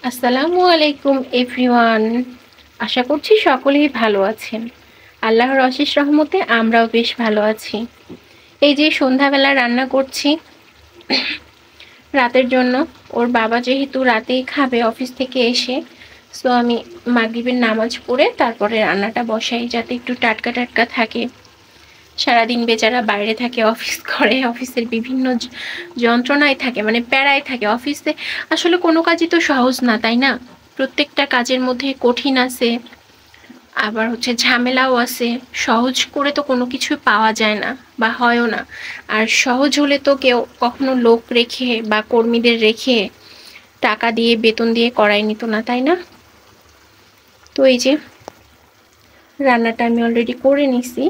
আসসালামু আলাইকুম এভরিওয়ান। আশা করছি সকলেই ভালো আছেন। আল্লাহর অশেষ রহমতে আমরাও বেশ ভালো আছি। এই যে সন্ধ্যাবেলা রান্না করছি রাতের জন্য। ওর বাবা যেহেতু রাতেই খাবে অফিস থেকে এসে, সো আমি মাগরিবের নামাজ পড়ে তারপরে রান্নাটা বসাই, যাতে একটু টাটকা টাটকা থাকে। সারাদিন বেচারা বাইরে থাকে, অফিস করে, অফিসের বিভিন্ন যন্ত্রণায় থাকে, মানে প্যারায় থাকে। অফিসে আসলে কোনো কাজই তো সহজ না, তাই না? প্রত্যেকটা কাজের মধ্যে কঠিন আছে, আবার হচ্ছে ঝামেলাও আছে। সহজ করে তো কোনো কিছু পাওয়া যায় না বা হয়ও না। আর সহজ হলে তো কেউ কখনো লোক রেখে বা কর্মীদের রেখে টাকা দিয়ে বেতন দিয়ে করাই নিত না, তাই না? তো এই যে রান্নাটা আমি অলরেডি করে নিছি,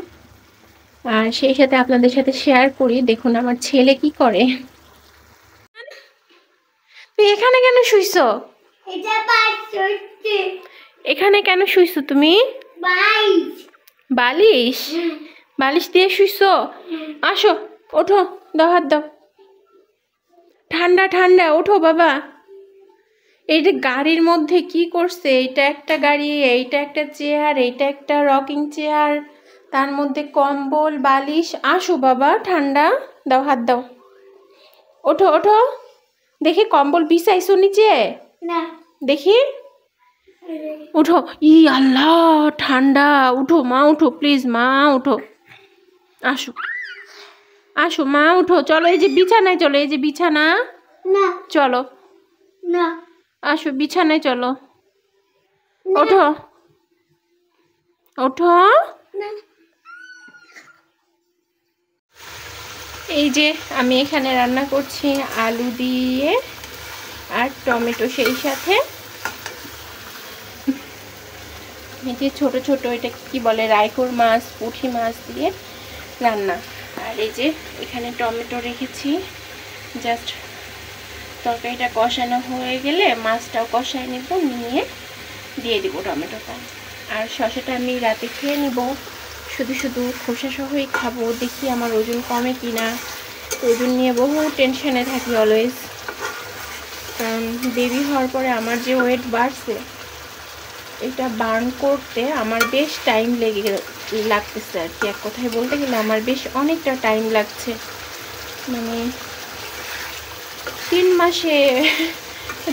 আর সেই সাথে আপনাদের সাথে শেয়ার করি। দেখুন আমার ছেলে কি করে। তুই এখানে কেন শুইছো? এখানে কেন শুইছো তুমি? বালিশ? বালিশ দিয়ে শুইছো? আসো, ওঠো, দাও, হাত দাও। ঠান্ডা ঠান্ডা, ওঠো বাবা। এই যে গাড়ির মধ্যে কি করছে, এইটা একটা গাড়ি, এইটা একটা চেয়ার, এইটা একটা রকিং চেয়ার, তার মধ্যে কম্বল বালিশ। আসো বাবা, ঠান্ডা, দাও, হাত দাও। ওঠো ওঠো, দেখি কম্বল বিছাইছো নিচে না, দেখি। উঠো। ই আল্লাহ, ঠান্ডা। উঠো মা, উঠো প্লিজ মা, উঠো। আসো আসো মা, উঠো, চলো এই যে বিছানায় চলো, এই যে বিছানা। না চলো না, আসো বিছানায় চলো। ওঠো ওঠো। এই যে আমি এখানে রান্না করছি আলু দিয়ে আর টমেটো, সেই সাথে এই যে ছোট ছোট, এটা কি বলে, রাইকোর মাছ, পুঁটি মাছ দিয়ে রান্না। আর এই যে এখানে টমেটো রেখেছি, জাস্ট তরকারিটা কষানো হয়ে গেলে মাছটাও কষায় নেব, নিয়ে দিয়ে দিব টমেটোটা। আর শসাটা আমি রাতে খেয়ে নিব, শুধু শুধু খোসা সহই খাবো। দেখি আমার ওজন কমে কিনা। ওজন নিয়ে বহু টেনশনে থাকি অলওয়েজ, কারণ বেবি হওয়ার পরে আমার যে ওয়েট বাড়ছে, এটা বার্ন করতে আমার বেশ টাইম লাগতেছে আর কি। এক কথায় বলতে গেলে আমার বেশ অনেকটা টাইম লাগছে। মানে 3 মাসে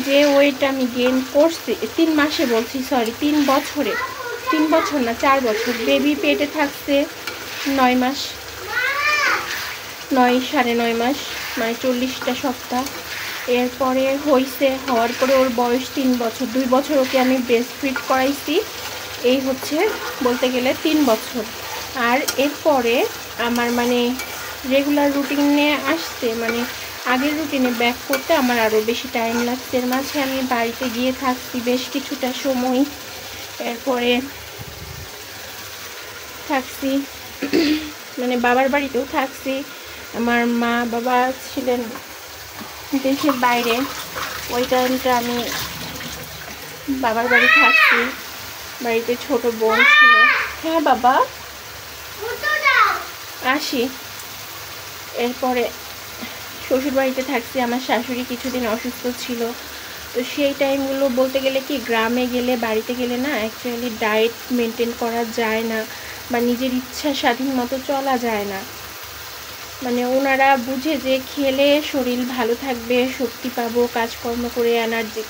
যে ওয়েট আমি গেইন করছি, 3 মাসে বলছি, সরি 3 বছরে, 3 বছর না 4 বছর। বেবি পেটে থাকছে 9 মাস, 9 সাড়ে 9 মাস, মানে 40টা সপ্তাহ। এরপরে হওয়ার পরে ওর বয়স 3 বছর, 2 বছর ওকে আমি ব্রেস্ট ফিড করাইছি। এই হচ্ছে বলতে গেলে 3 বছর। আর এরপরে আমার মানে রেগুলার রুটিনে আসতে, মানে আগের রুটিনে ব্যাক করতে আমার আরও বেশি টাইম লাগছে। এর মাঝে আমি বাড়িতে গিয়ে থাকছি বেশ কিছুটা সময়, এরপরে থাকছি মানে বাবার বাড়িতেও থাকছি। আমার মা বাবা ছিলেন দেশের বাইরে, ওই টাইমটা আমি বাবার বাড়ি থাকছি। বাড়িতে ছোট বোন ছিল। হ্যাঁ বাবা, আসি। এরপরে শ্বশুর বাড়িতে থাকছি, আমার শাশুড়ি কিছুদিন অসুস্থ ছিল। তো সেই টাইমগুলো বলতে গেলে কি, গ্রামে গেলে, বাড়িতে গেলে না অ্যাকচুয়ালি ডায়েট মেনটেন করা যায় না, বা নিজের ইচ্ছা স্বাধীন মতো চলা যায় না। মানে ওনারা বুঝে যে খেলে শরীর ভালো থাকবে, শক্তি পাবো, কাজকর্ম করে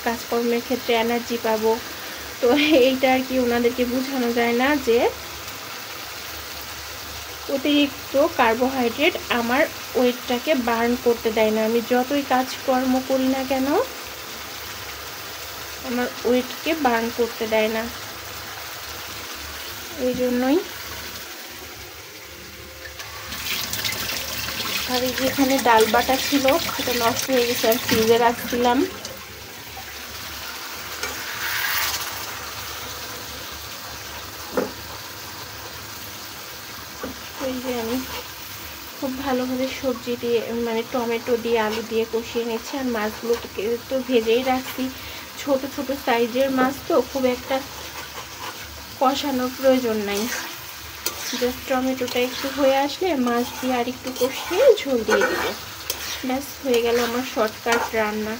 কাজকর্মের ক্ষেত্রে এনার্জি পাবো। তো এইটা আর কি ওনাদেরকে বোঝানো যায় না যে অতিরিক্ত কার্বোহাইড্রেট আমার ওয়েটটাকে বার্ন করতে দেয় না। আমি যতই কাজকর্ম করি না কেন, আমার ওয়েটকে বার্ন করতে দেয় না। এই জন্যই। আর এই যে এখানে ডাল বাটা ছিল, সেটা নষ্ট হয়ে গেছে, আর ফ্রিজে রাখছিলাম। এই যে আমি খুব ভালোভাবে সবজি দিয়ে, মানে টমেটো দিয়ে আলু দিয়ে কষিয়ে নিচ্ছি। আর মাছগুলোকে তো ভেজেই রাখছি, ছোট ছোট সাইজের মাছ, তো খুব একটা কষানোর প্রয়োজন নাই। জাস্ট টমেটোটা একটু হয়ে আসলে মাছ দিয়ে আর একটু কষিয়ে ঝোল দিয়ে দেবো, ব্যাস হয়ে গেল আমার শর্টকাট রান্না।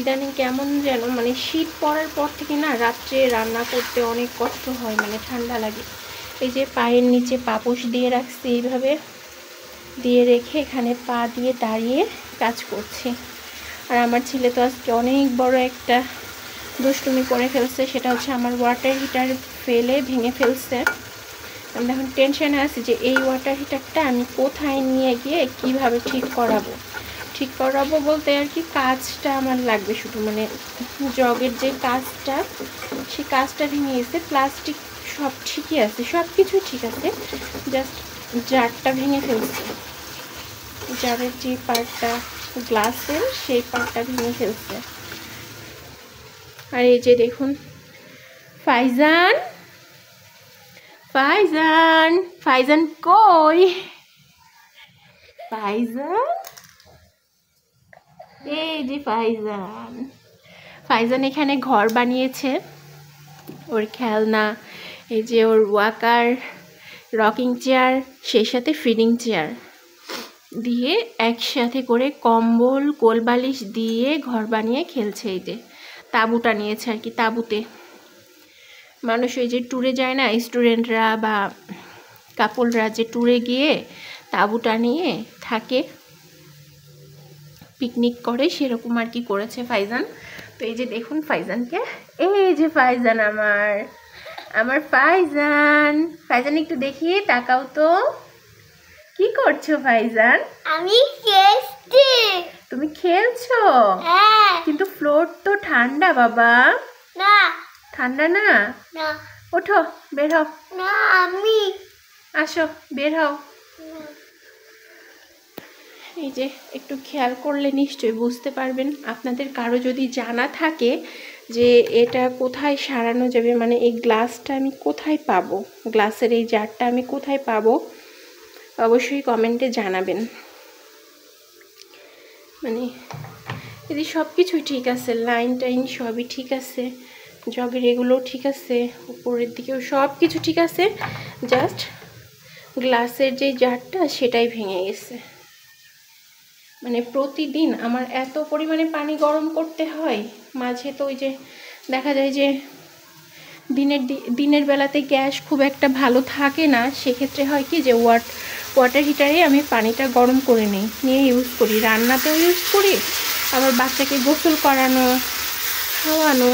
ইদানিং কেমন যেন মানে শীত পড়ার পর থেকে না রাত্রে রান্না করতে অনেক কষ্ট হয়, মানে ঠান্ডা লাগে। এই যে পায়ের নিচে পাপোশ দিয়ে রাখছি, এইভাবে দিয়ে রেখে এখানে পা দিয়ে দাঁড়িয়ে কাজ করছি। আর আমার ছেলে তো আজকে অনেক বড় একটা দুষ্টুমি করে ফেলছে, সেটা হচ্ছে আমার ওয়াটার হিটার ফেলে ভেঙে ফেলছে। আমি এখন টেনশনে আছি যে এই ওয়াটার হিটারটা আমি কোথায় নিয়ে গিয়ে কিভাবে ঠিক করাবো বলতে আর কি কাজটা আমার লাগবে শুধু, মানে জগের যে কাজটা সেই কাজটা ভেঙে গেছে। প্লাস্টিক সব ঠিকই আছে, সব কিছুই ঠিক আছে, জাস্ট জারটা ভেঙে ফেলছে। জারের যে পার্টটা গ্লাসের সেই পার্টটা ভেঙে ফেলছে। আর এই যে দেখুন ফাইজান, ফাইজান ফাইজান কই, ফাইজান, এই যে ফাইজান। ফাইজান এখানে ঘর বানিয়েছে, ওর খেলনা, এই যে ওর ওয়াকার, রকিং চেয়ার, সেই সাথে ফিডিং চেয়ার দিয়ে একসাথে করে কম্বল কোলবালিশ দিয়ে ঘর বানিয়ে খেলছে। এই যে তাঁবুটা নিয়েছে আর কি, তাঁবুতে মানুষ ওই যে ট্যুরে যায় না স্টুডেন্টরা বা কাপলরা, যে ট্যুরে গিয়ে তাঁবুটা নিয়ে থাকে, পিকনিক করে, সেরকম আর কি করেছে ফাইজান। তো এই যে দেখুন ফাইজানকে, এই যে ফাইজান, আমার ফাইজান, ফাইজান একটু দেখি, তাকাও তো, কি করছো ফাইজান? আমি খেলছি। তুমি খেলছো? হ্যাঁ। কিন্তু ফ্লোর তো ঠান্ডা বাবা। না ঠান্ডা না? না ওঠো, বের হও। না আমি আসো, বের হও। এই যে একটু খেয়াল করলে নিশ্চয়ই বুঝতে পারবেন। আপনাদের কারো যদি জানা থাকে যে এটা কোথায় সারানো যাবে, মানে এই গ্লাসটা আমি কোথায় পাবো, গ্লাসের এই জারটা আমি কোথায় পাবো, অবশ্যই কমেন্টে জানাবেন। মানে এদি সব কিছুই ঠিক আছে, লাইন টাইন সবই ঠিক আছে, জগের এগুলোও ঠিক আছে, উপরের দিকেও সব কিছু ঠিক আছে, জাস্ট গ্লাসের যে জারটা সেটাই ভেঙে গেছে। মানে প্রতিদিন আমার এত পরিমাণে পানি গরম করতে হয়, মাঝে তো ওই যে দেখা যায় যে দিনের বেলাতে গ্যাস খুব একটা ভালো থাকে না, সেক্ষেত্রে হয় কি যে ওয়াটার হিটারে আমি পানিটা গরম করে নিয়ে ইউজ করি, রান্নাতেও ইউজ করি, আবার বাচ্চাকে গোসল করানো, খাওয়ানো,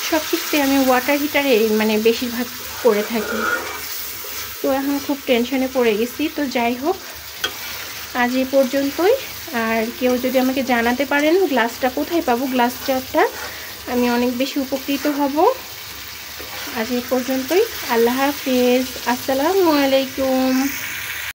সব কিছুতে আমি ওয়াটার হিটারে মানে বেশিরভাগ করে থাকি। তো এখন খুব টেনশনে পড়ে গেছি। তো যাই হোক, আজ এই পর্যন্তই। আর কেউ যদি আমাকে জানাতে পারেন গ্লাসটা কোথায় পাবো, গ্লাস জারটা, আমি অনেক বেশি উপকৃত হব। আজ এই পর্যন্তই। আল্লাহ হাফিজ, আসসালামু আলাইকুম।